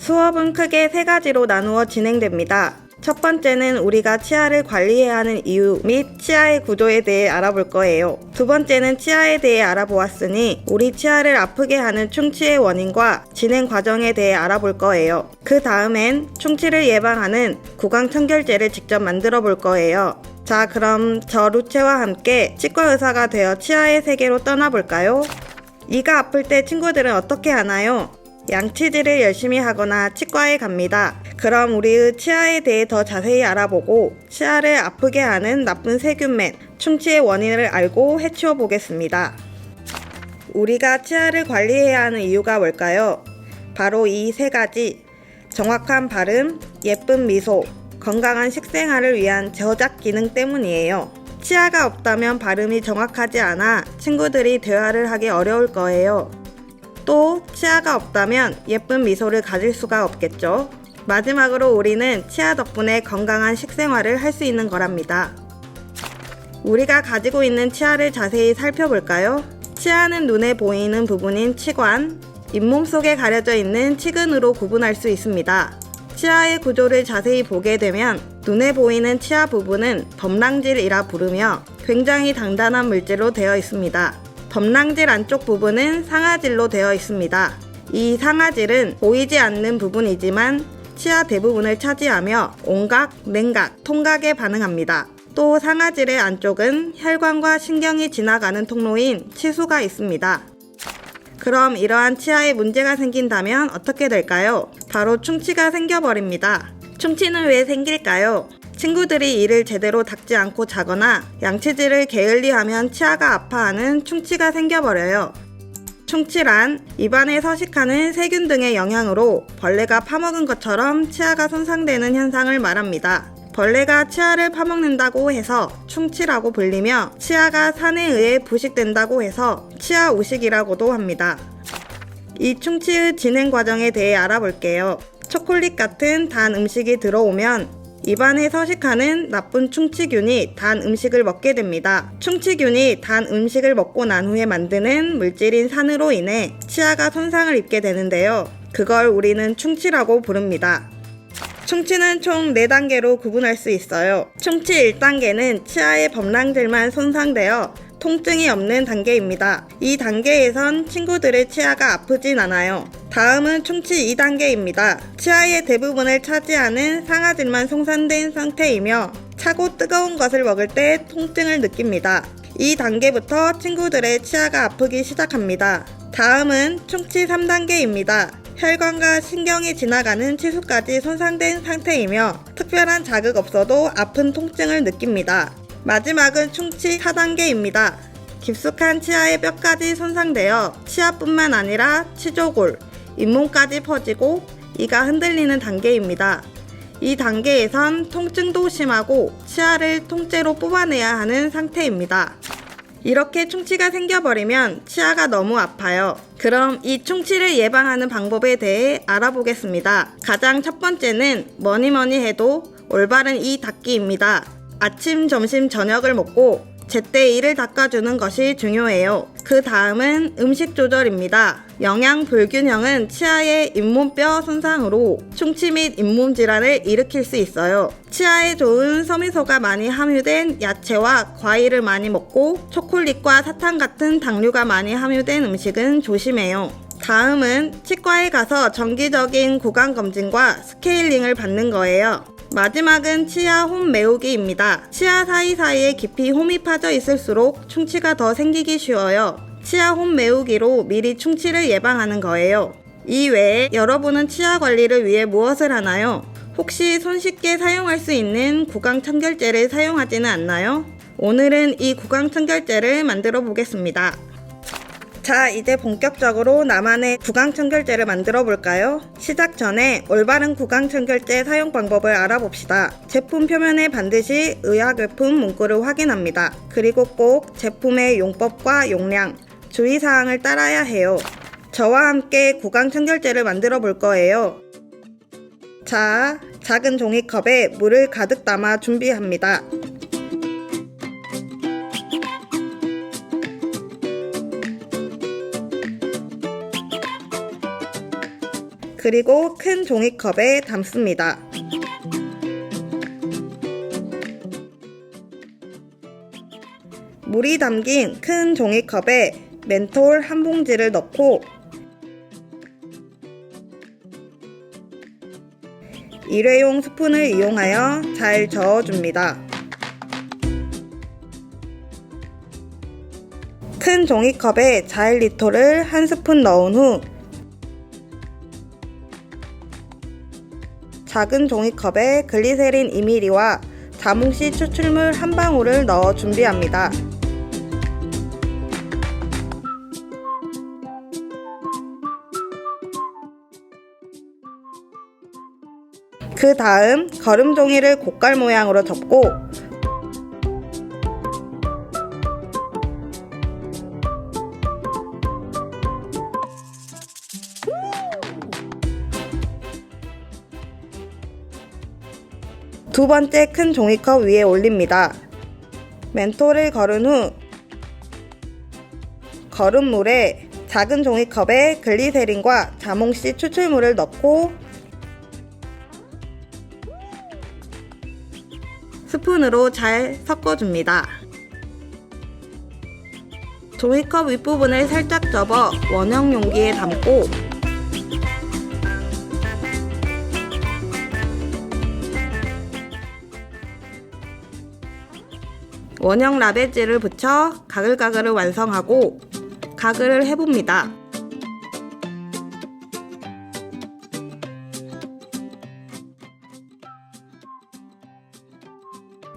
수업은 크게 세 가지로 나누어 진행됩니다. 첫 번째는 우리가 치아를 관리해야 하는 이유 및 치아의 구조에 대해 알아볼 거예요. 두 번째는 치아에 대해 알아보았으니 우리 치아를 아프게 하는 충치의 원인과 진행 과정에 대해 알아볼 거예요. 그 다음엔 충치를 예방하는 구강청결제를 직접 만들어 볼 거예요. 자, 그럼 저 루체와 함께 치과 의사가 되어 치아의 세계로 떠나볼까요? 이가 아플 때 친구들은 어떻게 하나요? 양치질을 열심히 하거나 치과에 갑니다. 그럼 우리의 치아에 대해 더 자세히 알아보고 치아를 아프게 하는 나쁜 세균맨, 충치의 원인을 알고 해치워 보겠습니다. 우리가 치아를 관리해야 하는 이유가 뭘까요? 바로 이 세 가지. 정확한 발음, 예쁜 미소, 건강한 식생활을 위한 저작 기능 때문이에요. 치아가 없다면 발음이 정확하지 않아 친구들이 대화를 하기 어려울 거예요. 또 치아가 없다면 예쁜 미소를 가질 수가 없겠죠. 마지막으로 우리는 치아 덕분에 건강한 식생활을 할 수 있는 거랍니다. 우리가 가지고 있는 치아를 자세히 살펴볼까요? 치아는 눈에 보이는 부분인 치관, 잇몸 속에 가려져 있는 치근으로 구분할 수 있습니다. 치아의 구조를 자세히 보게 되면 눈에 보이는 치아 부분은 범랑질이라 부르며 굉장히 단단한 물질로 되어 있습니다. 범랑질 안쪽 부분은 상아질로 되어 있습니다. 이 상아질은 보이지 않는 부분이지만 치아 대부분을 차지하며 온각, 냉각, 통각에 반응합니다. 또 상아질의 안쪽은 혈관과 신경이 지나가는 통로인 치수가 있습니다. 그럼 이러한 치아에 문제가 생긴다면 어떻게 될까요? 바로 충치가 생겨버립니다. 충치는 왜 생길까요? 친구들이 이를 제대로 닦지 않고 자거나 양치질을 게을리하면 치아가 아파하는 충치가 생겨버려요. 충치란 입안에 서식하는 세균 등의 영향으로 벌레가 파먹은 것처럼 치아가 손상되는 현상을 말합니다. 벌레가 치아를 파먹는다고 해서 충치라고 불리며 치아가 산에 의해 부식된다고 해서 치아 우식이라고도 합니다. 이 충치의 진행 과정에 대해 알아볼게요. 초콜릿 같은 단 음식이 들어오면 입안에 서식하는 나쁜 충치균이 단 음식을 먹게 됩니다. 충치균이 단 음식을 먹고 난 후에 만드는 물질인 산으로 인해 치아가 손상을 입게 되는데요. 그걸 우리는 충치라고 부릅니다. 충치는 총 4단계로 구분할 수 있어요. 충치 1단계는 치아의 범랑질만 손상되어 통증이 없는 단계입니다. 이 단계에선 친구들의 치아가 아프진 않아요. 다음은 충치 2단계입니다. 치아의 대부분을 차지하는 상아질만 손상된 상태이며 차고 뜨거운 것을 먹을 때 통증을 느낍니다. 이 단계부터 친구들의 치아가 아프기 시작합니다. 다음은 충치 3단계입니다. 혈관과 신경이 지나가는 치수까지 손상된 상태이며 특별한 자극 없어도 아픈 통증을 느낍니다. 마지막은 충치 4단계입니다. 깊숙한 치아의 뼈까지 손상되어 치아뿐만 아니라 치조골, 잇몸까지 퍼지고 이가 흔들리는 단계입니다. 이 단계에선 통증도 심하고 치아를 통째로 뽑아내야 하는 상태입니다. 이렇게 충치가 생겨버리면 치아가 너무 아파요. 그럼 이 충치를 예방하는 방법에 대해 알아보겠습니다. 가장 첫 번째는 뭐니뭐니 해도 올바른 이 닦기입니다. 아침, 점심, 저녁을 먹고 제때 이를 닦아주는 것이 중요해요. 그 다음은 음식 조절입니다. 영양 불균형은 치아의 잇몸뼈 손상으로 충치 및 잇몸 질환을 일으킬 수 있어요. 치아에 좋은 섬유소가 많이 함유된 야채와 과일을 많이 먹고 초콜릿과 사탕 같은 당류가 많이 함유된 음식은 조심해요. 다음은 치과에 가서 정기적인 구강검진과 스케일링을 받는 거예요. 마지막은 치아 홈 메우기입니다. 치아 사이사이에 깊이 홈이 파져 있을수록 충치가 더 생기기 쉬워요. 치아 홈 메우기로 미리 충치를 예방하는 거예요. 이 외에 여러분은 치아 관리를 위해 무엇을 하나요? 혹시 손쉽게 사용할 수 있는 구강청결제를 사용하지는 않나요? 오늘은 이 구강청결제를 만들어 보겠습니다. 자, 이제 본격적으로 나만의 구강청결제를 만들어 볼까요? 시작 전에 올바른 구강청결제 사용 방법을 알아봅시다. 제품 표면에 반드시 의약용품 문구를 확인합니다. 그리고 꼭 제품의 용법과 용량, 주의사항을 따라야 해요. 저와 함께 구강청결제를 만들어 볼 거예요. 자, 작은 종이컵에 물을 가득 담아 준비합니다. 그리고 큰 종이컵에 담습니다. 물이 담긴 큰 종이컵에 멘톨 한 봉지를 넣고 일회용 스푼을 이용하여 잘 저어줍니다. 큰 종이컵에 자일리톨을 한 스푼 넣은 후 작은 종이컵에 글리세린 2ml와 자몽씨 추출물 한 방울을 넣어 준비합니다. 그 다음 거름 종이를 고깔 모양으로 접고 두 번째 큰 종이컵 위에 올립니다. 멘톨을 걸은 후 거른 물에 작은 종이컵에 글리세린과 자몽씨 추출물을 넣고 스푼으로 잘 섞어줍니다. 종이컵 윗부분을 살짝 접어 원형 용기에 담고 원형 라베지를 붙여 가글가글을 완성하고 가글을 해봅니다.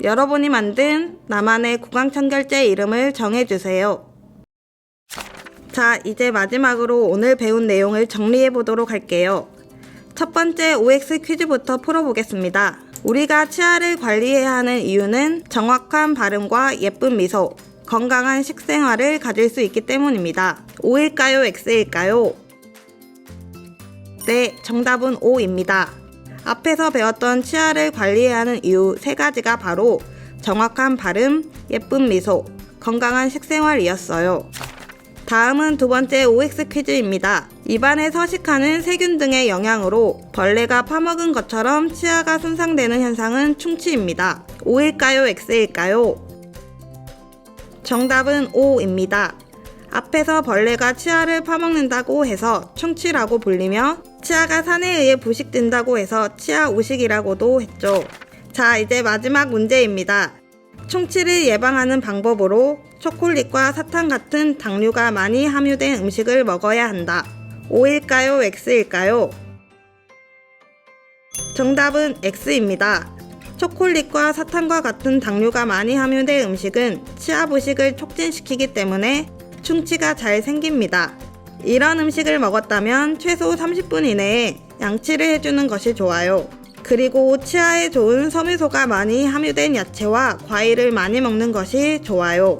여러분이 만든 나만의 구강청결제 이름을 정해주세요. 자, 이제 마지막으로 오늘 배운 내용을 정리해 보도록 할게요. 첫 번째 OX 퀴즈부터 풀어보겠습니다. 우리가 치아를 관리해야 하는 이유는 정확한 발음과 예쁜 미소, 건강한 식생활을 가질 수 있기 때문입니다. O일까요? X일까요? 네, 정답은 O입니다. 앞에서 배웠던 치아를 관리해야 하는 이유 3가지가 바로 정확한 발음, 예쁜 미소, 건강한 식생활이었어요. 다음은 두 번째 OX 퀴즈입니다. 입안에 서식하는 세균 등의 영향으로 벌레가 파먹은 것처럼 치아가 손상되는 현상은 충치입니다. O일까요? X일까요? 정답은 O입니다. 앞에서 벌레가 치아를 파먹는다고 해서 충치라고 불리며 치아가 산에 의해 부식된다고 해서 치아 우식이라고도 했죠. 자, 이제 마지막 문제입니다. 충치를 예방하는 방법으로 초콜릿과 사탕 같은 당류가 많이 함유된 음식을 먹어야 한다. O일까요? X일까요? 정답은 X입니다. 초콜릿과 사탕과 같은 당류가 많이 함유된 음식은 치아 부식을 촉진시키기 때문에 충치가 잘 생깁니다. 이런 음식을 먹었다면 최소 30분 이내에 양치를 해주는 것이 좋아요. 그리고 치아에 좋은 섬유소가 많이 함유된 야채와 과일을 많이 먹는 것이 좋아요.